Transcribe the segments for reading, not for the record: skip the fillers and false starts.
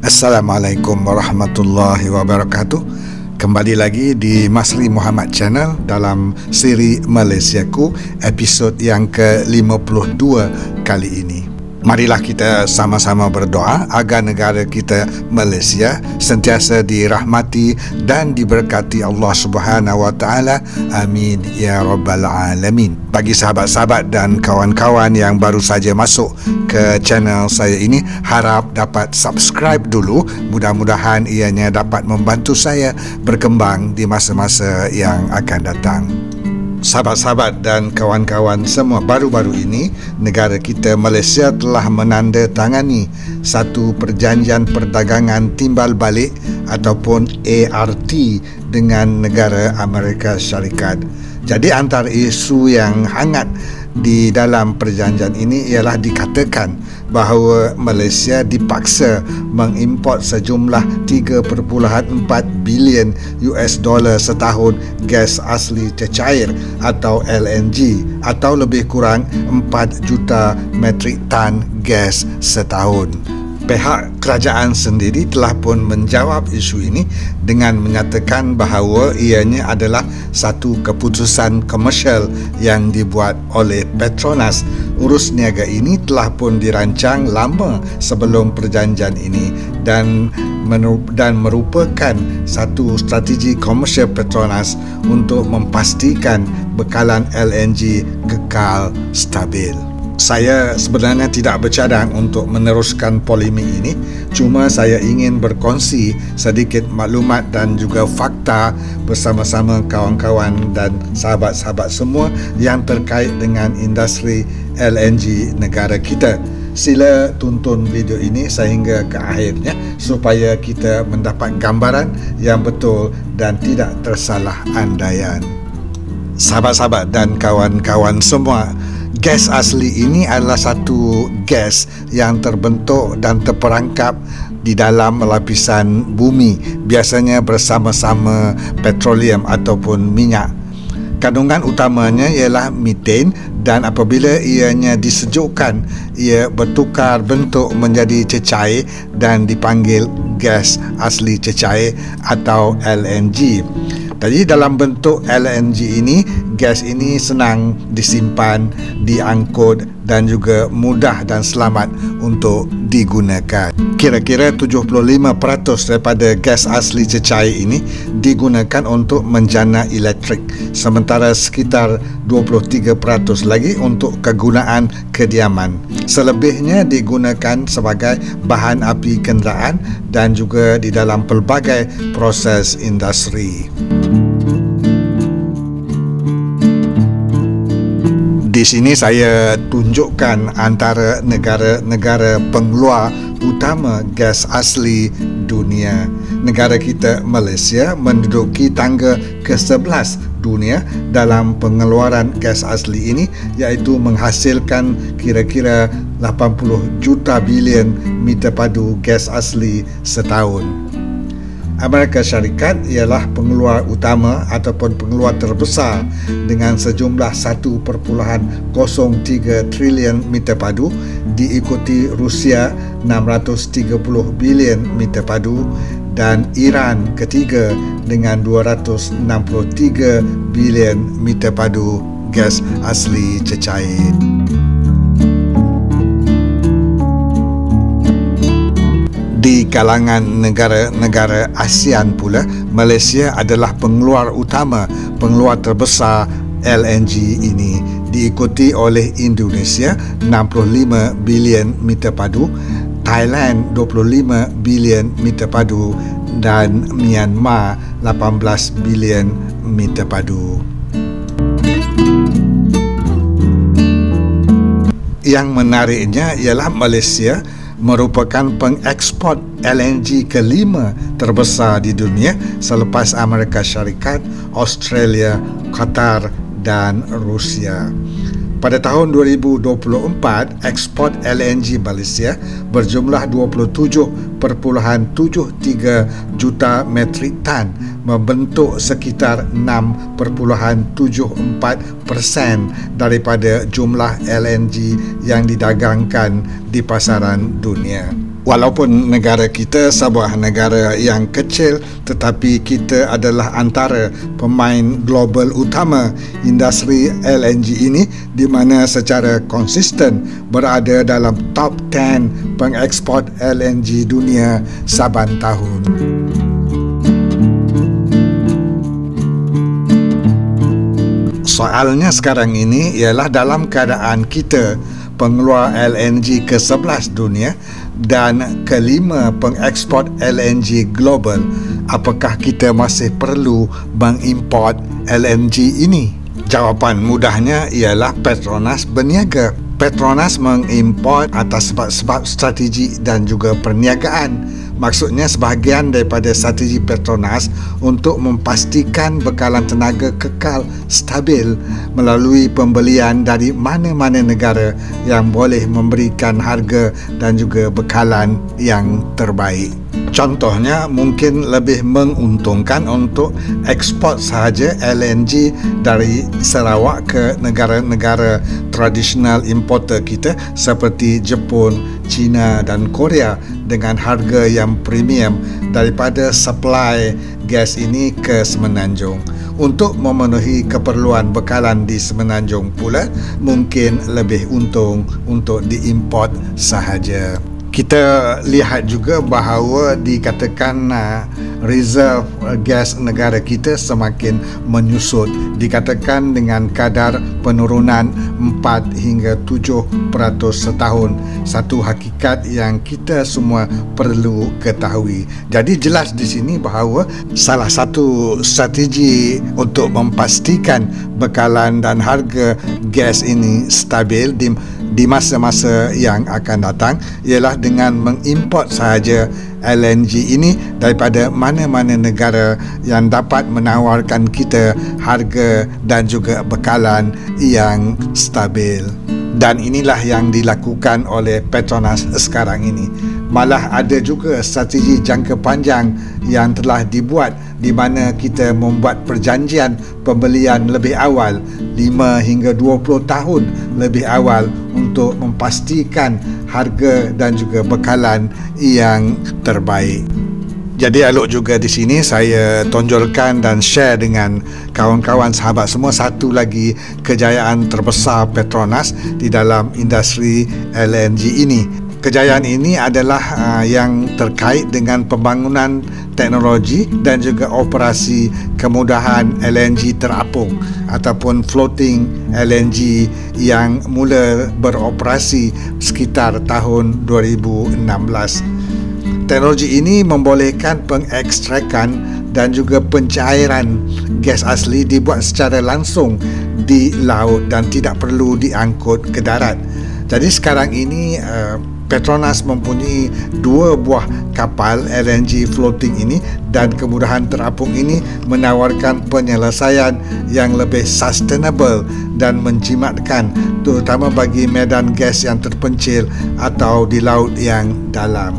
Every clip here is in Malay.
Assalamualaikum warahmatullahi wabarakatuh. Kembali lagi di Masri Muhammad Channel dalam siri Malaysiaku, episod yang ke-52 kali ini. Marilah kita sama-sama berdoa agar negara kita Malaysia sentiasa dirahmati dan diberkati Allah Subhanahu Wa Taala. Amin ya rabbal alamin. Bagi sahabat-sahabat dan kawan-kawan yang baru saja masuk ke channel saya ini, harap dapat subscribe dulu. Mudah-mudahan ianya dapat membantu saya berkembang di masa-masa yang akan datang. Sahabat-sahabat dan kawan-kawan semua, baru-baru ini negara kita Malaysia telah menandatangani satu perjanjian perdagangan timbal balik ataupun ART dengan negara Amerika Syarikat. Jadi antara isu yang hangat di dalam perjanjian ini ialah dikatakan bahawa Malaysia dipaksa mengimport sejumlah 3.4 bilion US dollar setahun gas asli cecair atau LNG, atau lebih kurang 4 juta metrik tan gas setahun. Pihak kerajaan sendiri telah pun menjawab isu ini dengan menyatakan bahawa ianya adalah satu keputusan komersial yang dibuat oleh Petronas. Urus niaga ini telah pun dirancang lama sebelum perjanjian ini dan merupakan satu strategi komersial Petronas untuk memastikan bekalan LNG kekal stabil. Saya sebenarnya tidak bercadang untuk meneruskan polemik ini, cuma saya ingin berkongsi sedikit maklumat dan juga fakta bersama-sama kawan-kawan dan sahabat-sahabat semua yang terkait dengan industri LNG negara kita. Sila tonton video ini sehingga ke akhirnya supaya kita mendapat gambaran yang betul dan tidak tersalah andaian. Sahabat-sahabat dan kawan-kawan semua, gas asli ini adalah satu gas yang terbentuk dan terperangkap di dalam lapisan bumi, biasanya bersama-sama petroleum ataupun minyak. Kandungan utamanya ialah meten, dan apabila ianya disejukkan, ia bertukar bentuk menjadi cecair dan dipanggil gas asli cecair atau LNG. Jadi dalam bentuk LNG ini, gas ini senang disimpan, diangkut dan juga mudah dan selamat untuk digunakan. Kira-kira 75% daripada gas asli cecair ini digunakan untuk menjana elektrik, sementara sekitar 23% lagi untuk kegunaan kediaman. Selebihnya digunakan sebagai bahan api kenderaan dan juga di dalam pelbagai proses industri. Di sini saya tunjukkan antara negara-negara pengeluar utama gas asli dunia. Negara kita Malaysia menduduki tangga ke-11 dunia dalam pengeluaran gas asli ini, iaitu menghasilkan kira-kira 80 juta bilion meter padu gas asli setahun. Amerika Syarikat ialah pengeluar utama ataupun pengeluar terbesar dengan sejumlah 1.03 trilion meter padu, diikuti Rusia 630 bilion meter padu dan Iran ketiga dengan 263 bilion meter padu gas asli cecair. Di kalangan negara-negara ASEAN pula, Malaysia adalah pengeluar utama, pengeluar terbesar LNG ini, diikuti oleh Indonesia 65 bilion meter padu, Thailand 25 bilion meter padu dan Myanmar 18 bilion meter padu. Yang menariknya ialah Malaysia merupakan pengeksport LNG kelima terbesar di dunia selepas Amerika Syarikat, Australia, Qatar dan Rusia. Pada tahun 2024, ekspor LNG Malaysia berjumlah 27.73 juta metrik tan, membentuk sekitar 6.74% daripada jumlah LNG yang didagangkan di pasaran dunia. Walaupun negara kita sebuah negara yang kecil, tetapi kita adalah antara pemain global utama industri LNG ini, di mana secara konsisten berada dalam top 10 pengeksport LNG dunia saban tahun. Soalnya sekarang ini ialah dalam keadaan kita pengeluar LNG ke-11 dunia dan kelima pengeksport LNG global, apakah kita masih perlu mengimport LNG ini? Jawapan mudahnya ialah Petronas berniaga. Petronas mengimport atas sebab-sebab strategi dan juga perniagaan. Maksudnya sebahagian daripada strategi Petronas untuk memastikan bekalan tenaga kekal stabil melalui pembelian dari mana-mana negara yang boleh memberikan harga dan juga bekalan yang terbaik. Contohnya, mungkin lebih menguntungkan untuk ekspor sahaja LNG dari Sarawak ke negara-negara tradisional importer kita seperti Jepun, China dan Korea dengan harga yang premium daripada supply gas ini ke Semenanjung. Untuk memenuhi keperluan bekalan di Semenanjung pula, mungkin lebih untung untuk diimport sahaja. Kita lihat juga bahawa dikatakan reserve gas negara kita semakin menyusut, dikatakan dengan kadar penurunan 4 hingga 7% setahun. Satu hakikat yang kita semua perlu ketahui. Jadi jelas di sini bahawa salah satu strategi untuk memastikan bekalan dan harga gas ini stabil di masa-masa yang akan datang ialah dengan mengimport sahaja LNG ini daripada mana-mana negara yang dapat menawarkan kita harga dan juga bekalan yang stabil. Dan inilah yang dilakukan oleh Petronas sekarang ini. Malah ada juga strategi jangka panjang yang telah dibuat di mana kita membuat perjanjian pembelian lebih awal 5 hingga 20 tahun lebih awal untuk memastikan harga dan juga bekalan yang terbaik. Jadi elok juga di sini saya tonjolkan dan share dengan kawan-kawan sahabat semua satu lagi kejayaan terbesar Petronas di dalam industri LNG ini. Kejayaan ini adalah yang terkait dengan pembangunan teknologi dan juga operasi kemudahan LNG terapung ataupun floating LNG yang mula beroperasi sekitar tahun 2016. Teknologi ini membolehkan pengekstrakan dan juga pencairan gas asli dibuat secara langsung di laut dan tidak perlu diangkut ke darat. Jadi sekarang ini Petronas mempunyai 2 buah kapal LNG floating ini dan kemudahan terapung ini menawarkan penyelesaian yang lebih sustainable dan menjimatkan, terutama bagi medan gas yang terpencil atau di laut yang dalam.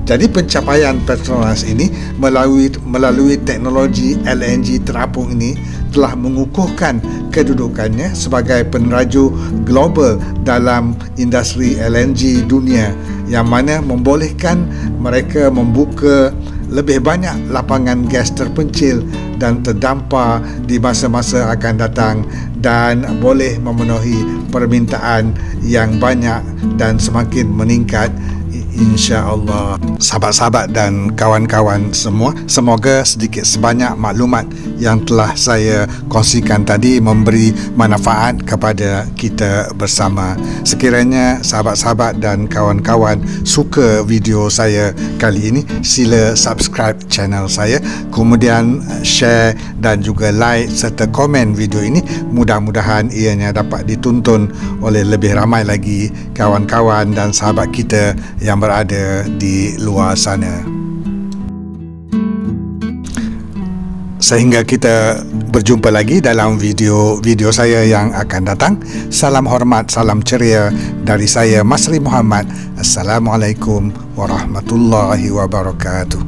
Jadi pencapaian Petronas ini melalui teknologi LNG terapung ini telah mengukuhkan kedudukannya sebagai peneraju global dalam industri LNG dunia, yang mana membolehkan mereka membuka lebih banyak lapangan gas terpencil dan terdampar di masa-masa akan datang dan boleh memenuhi permintaan yang banyak dan semakin meningkat, insya-Allah. Sahabat-sahabat dan kawan-kawan semua, semoga sedikit sebanyak maklumat yang telah saya kongsikan tadi memberi manfaat kepada kita bersama. Sekiranya sahabat-sahabat dan kawan-kawan suka video saya kali ini, sila subscribe channel saya, kemudian share dan juga like serta komen video ini. Mudah-mudahan ianya dapat ditonton oleh lebih ramai lagi kawan-kawan dan sahabat kita yang berada di luar sana. Sehingga kita berjumpa lagi dalam video saya yang akan datang. Salam hormat, salam ceria dari saya, Masri Muhammad. Assalamualaikum warahmatullahi wabarakatuh.